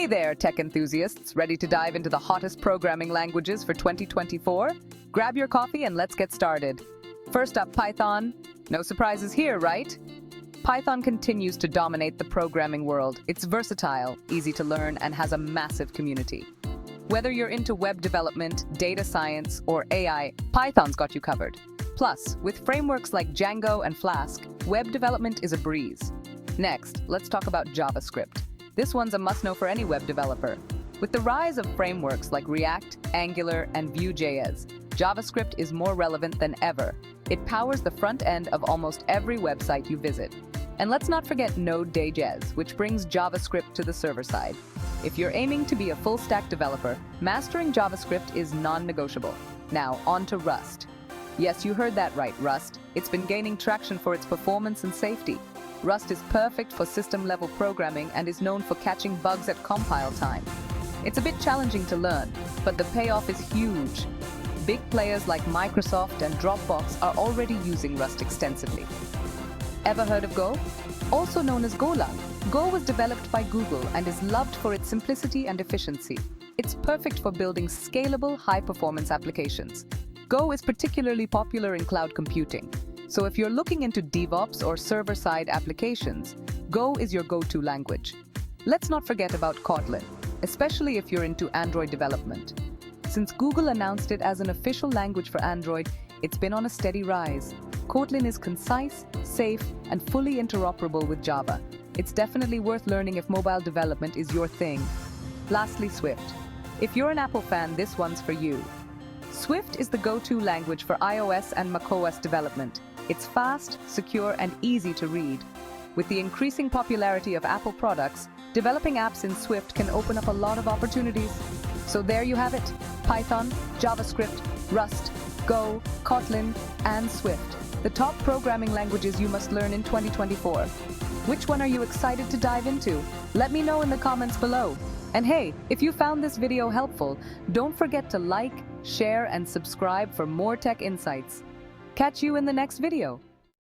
Hey there, tech enthusiasts, ready to dive into the hottest programming languages for 2024? Grab your coffee and let's get started. First up, Python. No surprises here, right? Python continues to dominate the programming world. It's versatile, easy to learn, and has a massive community. Whether you're into web development, data science, or AI, Python's got you covered. Plus, with frameworks like Django and Flask, web development is a breeze. Next, let's talk about JavaScript. This one's a must-know for any web developer. With the rise of frameworks like React, Angular, and Vue.js, JavaScript is more relevant than ever. It powers the front end of almost every website you visit. And let's not forget Node.js, which brings JavaScript to the server side. If you're aiming to be a full-stack developer, mastering JavaScript is non-negotiable. Now, on to Rust. Yes, you heard that right, Rust. It's been gaining traction for its performance and safety. Rust is perfect for system-level programming and is known for catching bugs at compile time. It's a bit challenging to learn, but the payoff is huge. Big players like Microsoft and Dropbox are already using Rust extensively. Ever heard of Go? Also known as Golang, Go was developed by Google and is loved for its simplicity and efficiency. It's perfect for building scalable, high-performance applications. Go is particularly popular in cloud computing. So if you're looking into DevOps or server-side applications, Go is your go-to language. Let's not forget about Kotlin, especially if you're into Android development. Since Google announced it as an official language for Android, it's been on a steady rise. Kotlin is concise, safe, and fully interoperable with Java. It's definitely worth learning if mobile development is your thing. Lastly, Swift. If you're an Apple fan, this one's for you. Swift is the go-to language for iOS and macOS development. It's fast, secure, and easy to read. With the increasing popularity of Apple products, developing apps in Swift can open up a lot of opportunities. So there you have it. Python, JavaScript, Rust, Go, Kotlin, and Swift. The top programming languages you must learn in 2024. Which one are you excited to dive into? Let me know in the comments below. And hey, if you found this video helpful, don't forget to like, share, and subscribe for more tech insights. Catch you in the next video.